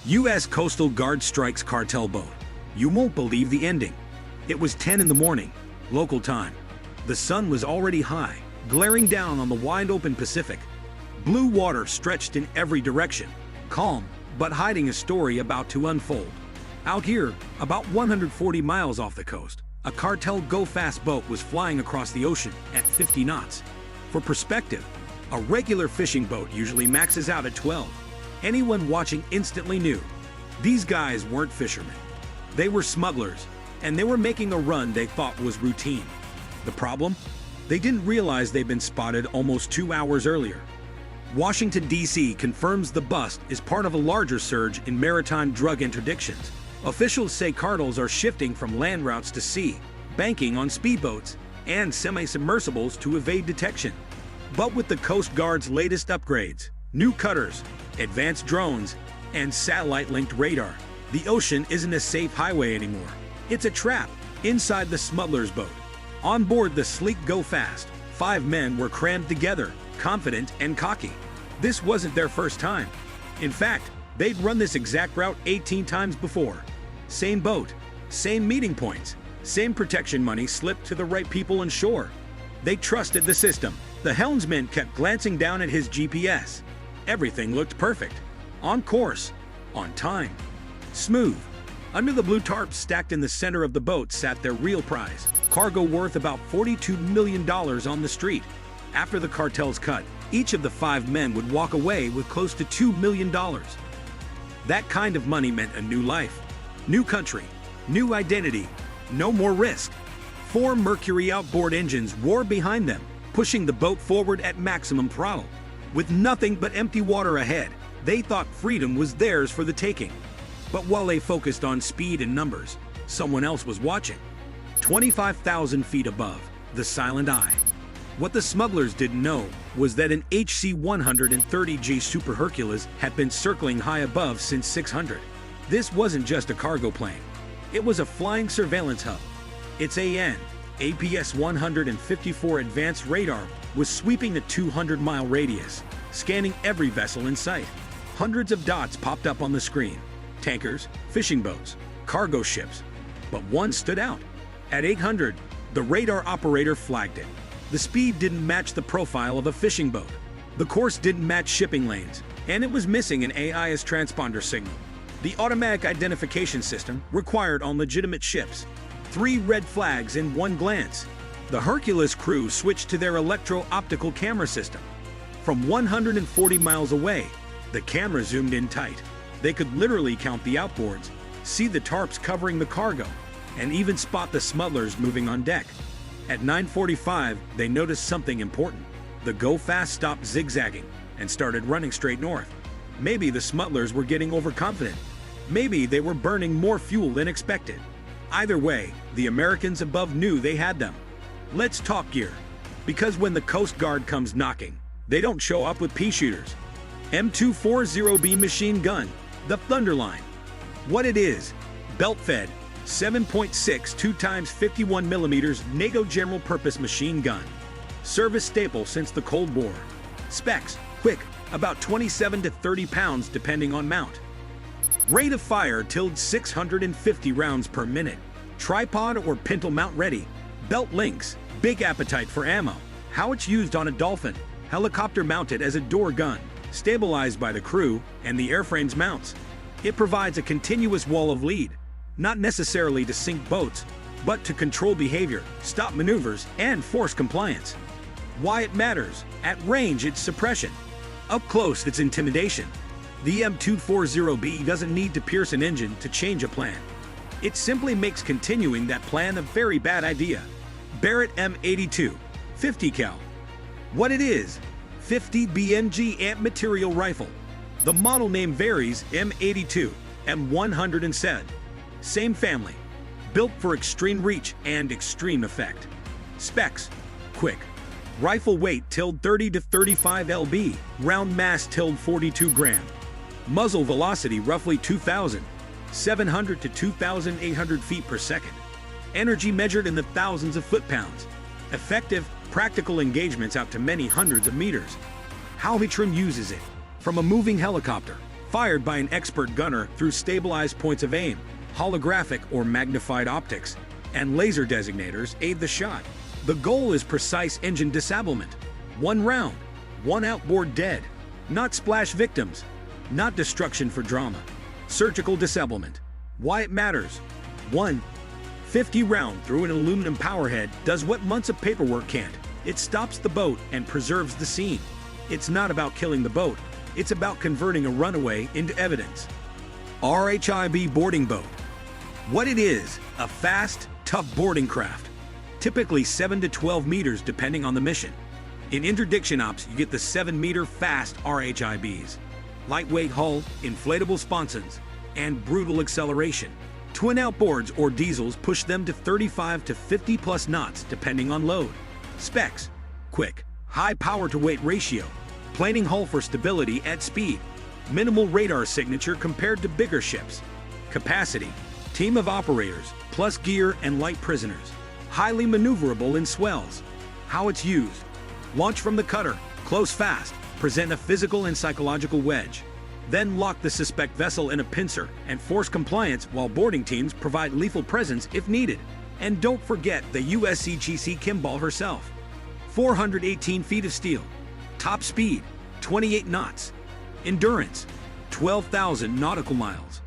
U.S. Coastal Guard strikes cartel boat. You won't believe the ending. It was 10 in the morning, local time. The sun was already high, glaring down on the wide-open Pacific. Blue water stretched in every direction, calm, but hiding a story about to unfold. Out here, about 140 miles off the coast, a cartel go-fast boat was flying across the ocean at 50 knots. For perspective, a regular fishing boat usually maxes out at 12. Anyone watching instantly knew. These guys weren't fishermen. They were smugglers, and they were making a run they thought was routine. The problem? They didn't realize they'd been spotted almost 2 hours earlier. Washington, D.C. confirms the bust is part of a larger surge in maritime drug interdictions. Officials say cartels are shifting from land routes to sea, banking on speedboats and semi-submersibles to evade detection. But with the Coast Guard's latest upgrades, new cutters, advanced drones, and satellite-linked radar, the ocean isn't a safe highway anymore. It's a trap inside the smuggler's boat. On board the sleek Go Fast, 5 men were crammed together, confident and cocky. This wasn't their first time. In fact, they'd run this exact route 18 times before. Same boat, same meeting points, same protection money slipped to the right people on shore. They trusted the system. The helmsman kept glancing down at his GPS. Everything looked perfect. On course. On time. Smooth. Under the blue tarp stacked in the center of the boat sat their real prize, cargo worth about $42 million on the street. After the cartel's cut, each of the 5 men would walk away with close to $2 million. That kind of money meant a new life, new country, new identity, no more risk. 4 Mercury outboard engines roared behind them, pushing the boat forward at maximum throttle. With nothing but empty water ahead, they thought freedom was theirs for the taking. But while they focused on speed and numbers, someone else was watching. 25,000 feet above, the silent eye. What the smugglers didn't know was that an HC-130J Super Hercules had been circling high above since 600. This wasn't just a cargo plane. It was a flying surveillance hub. Its APS-154 advanced radar was sweeping a 200-mile radius, scanning every vessel in sight. Hundreds of dots popped up on the screen. Tankers, fishing boats, cargo ships. But one stood out. At 800, the radar operator flagged it. The speed didn't match the profile of a fishing boat. The course didn't match shipping lanes, and it was missing an AIS transponder signal, the automatic identification system required on legitimate ships. 3 red flags in one glance. The Hercules crew switched to their electro-optical camera system. From 140 miles away, the camera zoomed in tight. They could literally count the outboards, see the tarps covering the cargo, and even spot the smugglers moving on deck. At 9:45, they noticed something important. The Go Fast stopped zigzagging and started running straight north. Maybe the smugglers were getting overconfident. Maybe they were burning more fuel than expected. Either way, the Americans above knew they had them. Let's talk gear. Because when the Coast Guard comes knocking, they don't show up with pea shooters. M240B machine gun, the Thunderline. What it is: belt-fed, 7.6 2x51mm NATO general purpose machine gun. Service staple since the Cold War. Specs: quick, about 27 to 30 pounds depending on mount. Rate of fire till 650 rounds per minute. Tripod or pintle mount ready. Belt links, big appetite for ammo. How it's used on a Dolphin: helicopter mounted as a door gun, stabilized by the crew and the airframe's mounts. It provides a continuous wall of lead, not necessarily to sink boats, but to control behavior, stop maneuvers, and force compliance. Why it matters: at range it's suppression, up close it's intimidation. The M240B doesn't need to pierce an engine to change a plan. It simply makes continuing that plan a very bad idea. Barrett M107, 50 cal. What it is: 50 BMG amp material rifle. The model name varies: M82, M107. Same family. Built for extreme reach and extreme effect. Specs: quick. Rifle weight till 30 to 35 lb. Round mass till 42 gram. Muzzle velocity roughly 2,700 to 2,800 feet per second. Energy measured in the thousands of foot-pounds. Effective, practical engagements out to many hundreds of meters. How HITRON uses it: from a moving helicopter, fired by an expert gunner through stabilized points of aim, holographic or magnified optics, and laser designators aid the shot. The goal is precise engine disablement. One round, one outboard dead. Not splash victims, not destruction for drama. Surgical disablement. Why it matters. 1. 50 round through an aluminum powerhead does what months of paperwork can't. It stops the boat and preserves the scene. It's not about killing the boat. It's about converting a runaway into evidence. RHIB boarding boat. What it is, a fast, tough boarding craft. Typically 7 to 12 meters depending on the mission. In interdiction ops, you get the 7-meter fast RHIBs. Lightweight hull, inflatable sponsons, and brutal acceleration. Twin outboards or diesels push them to 35 to 50 plus knots depending on load. Specs: quick, high power to weight ratio, planing hull for stability at speed, minimal radar signature compared to bigger ships. Capacity: team of operators, plus gear and light prisoners. Highly maneuverable in swells. How it's used: launch from the cutter, close fast, present a physical and psychological wedge. Then lock the suspect vessel in a pincer and force compliance while boarding teams provide lethal presence if needed. And don't forget the USCGC Kimball herself. 418 feet of steel. Top speed, 28 knots. Endurance, 12,000 nautical miles.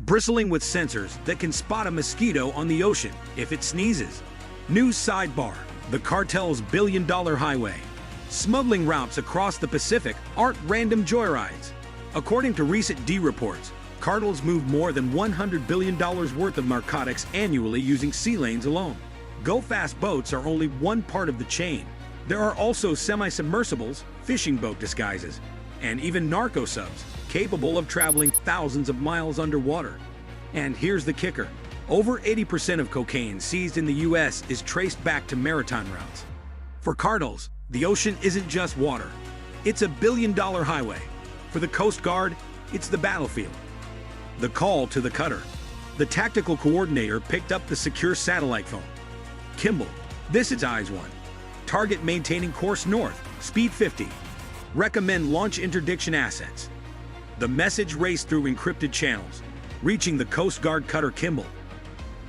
Bristling with sensors that can spot a mosquito on the ocean if it sneezes. News sidebar: the Cartel's billion-dollar highway. Smuggling routes across the Pacific aren't random joyrides. According to recent D reports, cartels move more than $100 billion worth of narcotics annually using sea lanes alone. Go-fast boats are only one part of the chain. There are also semi-submersibles, fishing boat disguises, and even narco subs capable of traveling thousands of miles underwater. And here's the kicker: over 80% of cocaine seized in the US is traced back to maritime routes. For cartels, the ocean isn't just water. It's a billion-dollar highway. For the Coast Guard, it's the battlefield. The call to the cutter. The tactical coordinator picked up the secure satellite phone. Kimball, this is Eyes 1. Target maintaining course north, speed 50. Recommend launch interdiction assets. The message raced through encrypted channels, reaching the Coast Guard cutter Kimball.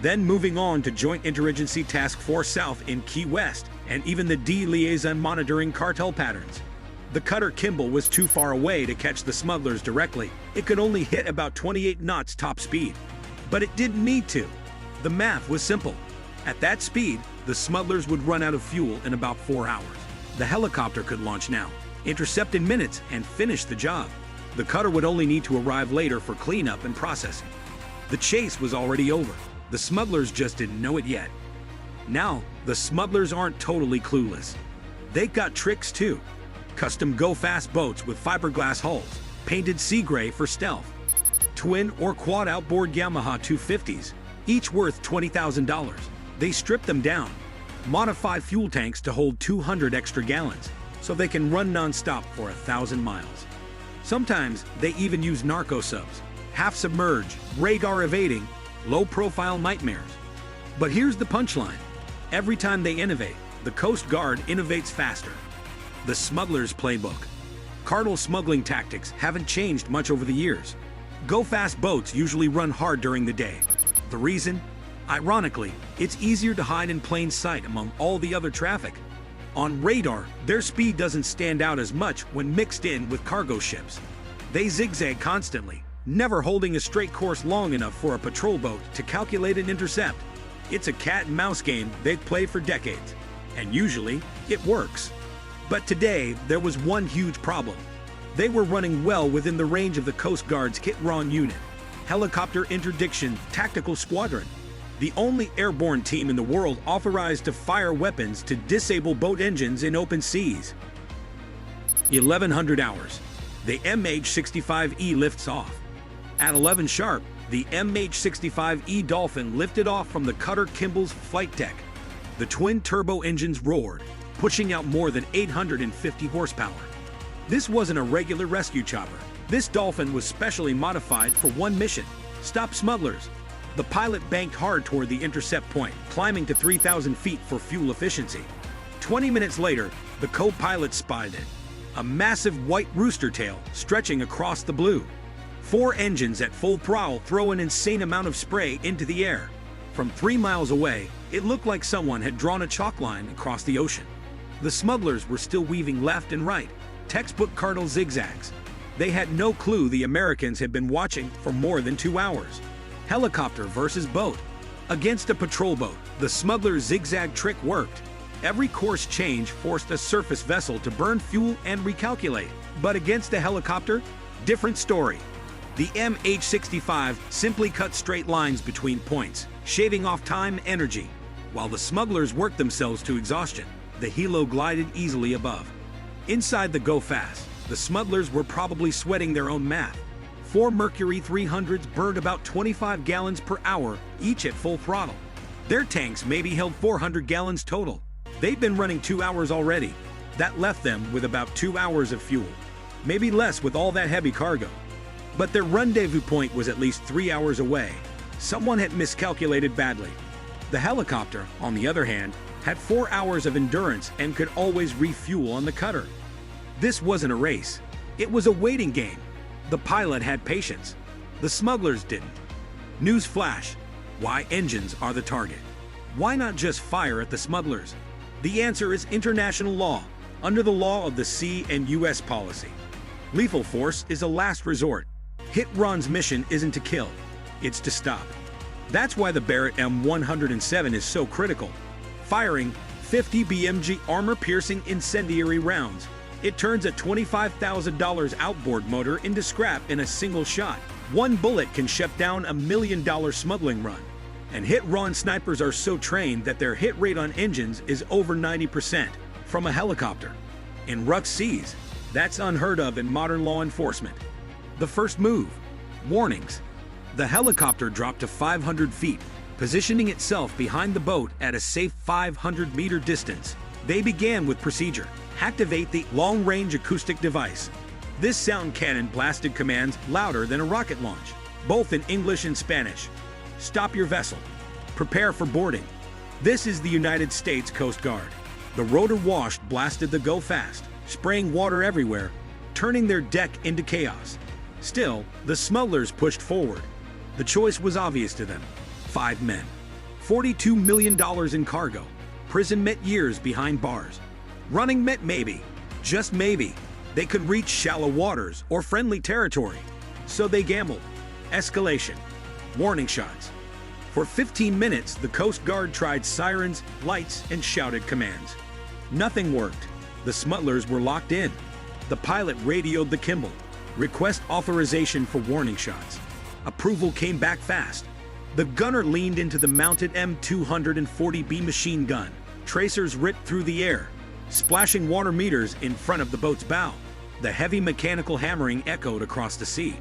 Then moving on to Joint Interagency Task Force South in Key West, and even the D liaison monitoring cartel patterns. The cutter Kimball was too far away to catch the smugglers directly. It could only hit about 28 knots top speed. But it didn't need to. The math was simple. At that speed, the smugglers would run out of fuel in about 4 hours. The helicopter could launch now, intercept in minutes, and finish the job. The cutter would only need to arrive later for cleanup and processing. The chase was already over. The smugglers just didn't know it yet. Now, the smugglers aren't totally clueless. They got tricks too. Custom go-fast boats with fiberglass hulls, painted sea gray for stealth. Twin or quad outboard Yamaha 250s, each worth $20,000. They strip them down, modify fuel tanks to hold 200 extra gallons, so they can run non-stop for 1,000 miles. Sometimes they even use narco subs, half-submerged, radar evading, low-profile nightmares. But here's the punchline. Every time they innovate, the Coast Guard innovates faster. The smuggler's playbook. Cartel smuggling tactics haven't changed much over the years. Go-fast boats usually run hard during the day. The reason? Ironically, it's easier to hide in plain sight among all the other traffic. On radar, their speed doesn't stand out as much when mixed in with cargo ships. They zigzag constantly, never holding a straight course long enough for a patrol boat to calculate an intercept. It's a cat-and-mouse game they've played for decades, and usually, it works. But today, there was one huge problem. They were running well within the range of the Coast Guard's HITRON unit, Helicopter Interdiction Tactical Squadron, the only airborne team in the world authorized to fire weapons to disable boat engines in open seas. 1100 hours. The MH-65E lifts off. At 11 sharp, the MH-65E Dolphin lifted off from the cutter Kimball's flight deck. The twin turbo engines roared, pushing out more than 850 horsepower. This wasn't a regular rescue chopper. This Dolphin was specially modified for one mission: stop smugglers. The pilot banked hard toward the intercept point, climbing to 3,000 feet for fuel efficiency. 20 minutes later, the co-pilot spotted it, a massive white rooster tail stretching across the blue. 4 engines at full throttle throw an insane amount of spray into the air. From 3 miles away, it looked like someone had drawn a chalk line across the ocean. The smugglers were still weaving left and right, textbook cartel zigzags. They had no clue the Americans had been watching for more than 2 hours. Helicopter versus boat. Against a patrol boat, the smugglers' zigzag trick worked. Every course change forced a surface vessel to burn fuel and recalculate. But against a helicopter, different story. The MH-65 simply cut straight lines between points, shaving off time and energy. While the smugglers worked themselves to exhaustion, the helo glided easily above. Inside the Go Fast, the smugglers were probably sweating their own math. 4 Mercury 300s burned about 25 gallons per hour, each at full throttle. Their tanks maybe held 400 gallons total. They'd been running 2 hours already. That left them with about 2 hours of fuel. Maybe less with all that heavy cargo. But their rendezvous point was at least 3 hours away. Someone had miscalculated badly. The helicopter, on the other hand, had 4 hours of endurance and could always refuel on the cutter. This wasn't a race. It was a waiting game. The pilot had patience. The smugglers didn't. News flash. Why engines are the target. Why not just fire at the smugglers? The answer is international law, under the law of the sea and U.S. policy. Lethal force is a last resort. HITRON's mission isn't to kill, it's to stop. That's why the Barrett M107 is so critical. Firing 50 BMG armor-piercing incendiary rounds, it turns a $25,000 outboard motor into scrap in a single shot. One bullet can shut down $1 million smuggling run. And HITRON snipers are so trained that their hit rate on engines is over 90% from a helicopter. In rough seas, that's unheard of in modern law enforcement. The first move, warnings. The helicopter dropped to 500 feet, positioning itself behind the boat at a safe 500-meter distance. They began with procedure. Activate the long-range acoustic device. This sound cannon blasted commands louder than a rocket launch, both in English and Spanish. Stop your vessel. Prepare for boarding. This is the United States Coast Guard. The rotor wash blasted the Go Fast, spraying water everywhere, turning their deck into chaos. Still, the smugglers pushed forward. The choice was obvious to them. 5 men. $42 million in cargo. Prison meant years behind bars. Running meant maybe, just maybe, they could reach shallow waters or friendly territory. So they gambled. Escalation. Warning shots. For 15 minutes, the Coast Guard tried sirens, lights, and shouted commands. Nothing worked. The smugglers were locked in. The pilot radioed the Kimball. Request authorization for warning shots. Approval came back fast. The gunner leaned into the mounted M240B machine gun. Tracers ripped through the air, splashing water meters in front of the boat's bow. The heavy mechanical hammering echoed across the sea.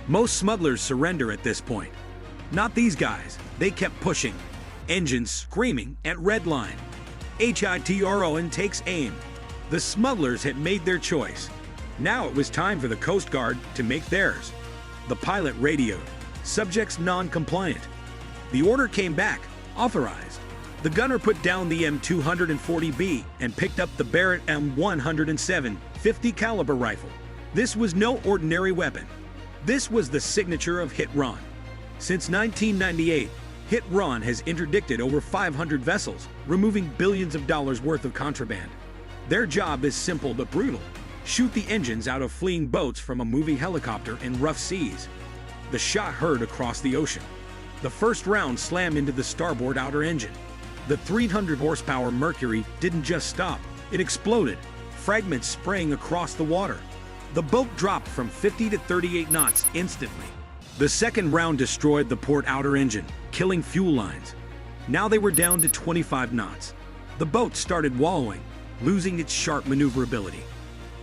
Most smugglers surrender at this point. Not these guys. They kept pushing, engines screaming at red line. HITRON takes aim. The smugglers had made their choice. Now it was time for the Coast Guard to make theirs. The pilot radioed. Subjects non-compliant. The order came back, authorized. The gunner put down the M240B and picked up the Barrett M107 50 caliber rifle. This was no ordinary weapon. This was the signature of HITRON. Since 1998, HITRON has interdicted over 500 vessels, removing billions of dollars worth of contraband. Their job is simple but brutal. Shoot the engines out of fleeing boats from a moving helicopter in rough seas. The shot heard across the ocean. The first round slammed into the starboard outer engine. The 300 horsepower Mercury didn't just stop, it exploded, fragments spraying across the water. The boat dropped from 50 to 38 knots instantly. The second round destroyed the port outer engine, killing fuel lines. Now they were down to 25 knots. The boat started wallowing, losing its sharp maneuverability.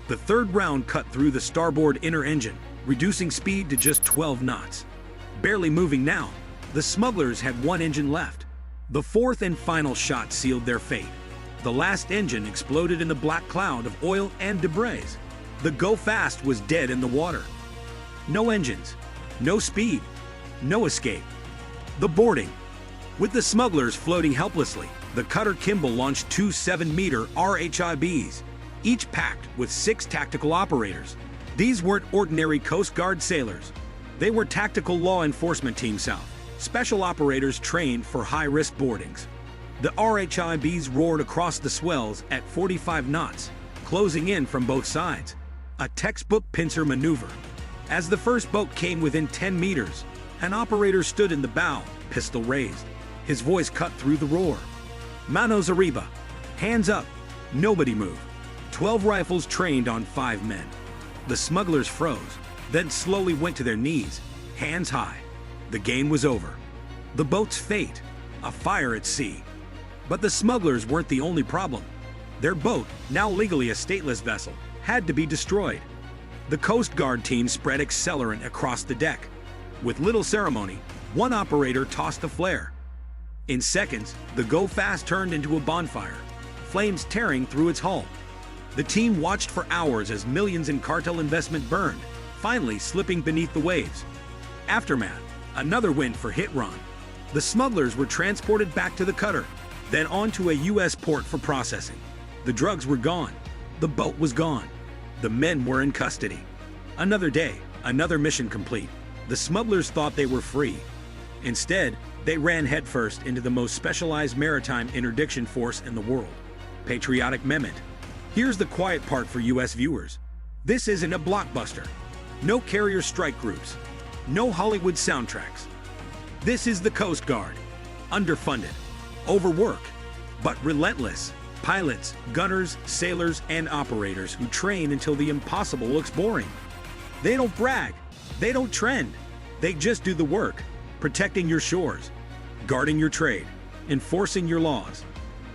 The third round cut through the starboard inner engine, reducing speed to just 12 knots. Barely moving now, the smugglers had one engine left. The fourth and final shot sealed their fate. The last engine exploded in a black cloud of oil and debris. The Go Fast was dead in the water. No engines, no speed, no escape. The boarding. With the smugglers floating helplessly, the cutter Kimball launched 2 7-meter RHIBs, each packed with 6 tactical operators. These weren't ordinary Coast Guard sailors. They were Tactical Law Enforcement Team South, special operators trained for high-risk boardings. The RHIBs roared across the swells at 45 knots, closing in from both sides. A textbook pincer maneuver. As the first boat came within 10 meters, an operator stood in the bow, pistol raised. His voice cut through the roar. "Manos arriba. Hands up. Nobody move." 12 rifles trained on 5 men. The smugglers froze, then slowly went to their knees, hands high. The game was over. The boat's fate, a fire at sea. But the smugglers weren't the only problem. Their boat, now legally a stateless vessel, had to be destroyed. The Coast Guard team spread accelerant across the deck. With little ceremony, one operator tossed a flare. In seconds, the go-fast turned into a bonfire, flames tearing through its hull. The team watched for hours as millions in cartel investment burned, finally slipping beneath the waves. Aftermath, another win for HITRON. The smugglers were transported back to the cutter, then onto a U.S. port for processing. The drugs were gone. The boat was gone. The men were in custody. Another day, another mission complete. The smugglers thought they were free. Instead, they ran headfirst into the most specialized maritime interdiction force in the world. Patriotic moment. Here's the quiet part for U.S. viewers. This isn't a blockbuster. No carrier strike groups. No Hollywood soundtracks. This is the Coast Guard. Underfunded. Overworked. But relentless. Pilots, gunners, sailors, and operators who train until the impossible looks boring. They don't brag. They don't trend. They just do the work. Protecting your shores. Guarding your trade. Enforcing your laws.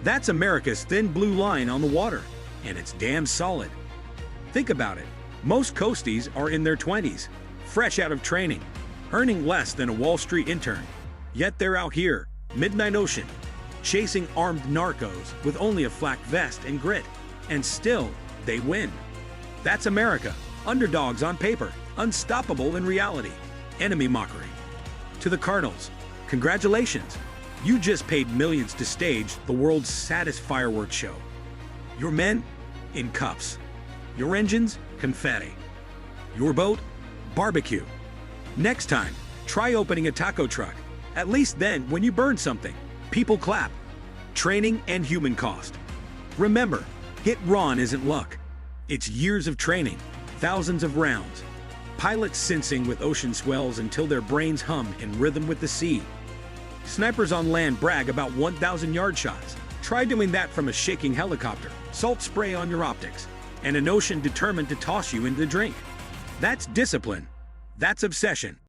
That's America's thin blue line on the water. And it's damn solid. Think about it. Most coasties are in their 20s, fresh out of training, earning less than a Wall Street intern. Yet they're out here, midnight ocean, chasing armed narcos with only a flak vest and grit. And still, they win. That's America. Underdogs on paper, unstoppable in reality. Enemy mockery. To the Cardinals, congratulations. You just paid millions to stage the world's saddest fireworks show. Your men, in cuffs. Your engines, confetti. Your boat, barbecue. Next time, try opening a taco truck. At least then, when you burn something, people clap. Training and human cost. Remember, HITRON isn't luck. It's years of training, thousands of rounds. Pilots sensing with ocean swells until their brains hum in rhythm with the sea. Snipers on land brag about 1,000-yard shots. Try doing that from a shaking helicopter, salt spray on your optics, and an ocean determined to toss you into the drink. That's discipline. That's obsession.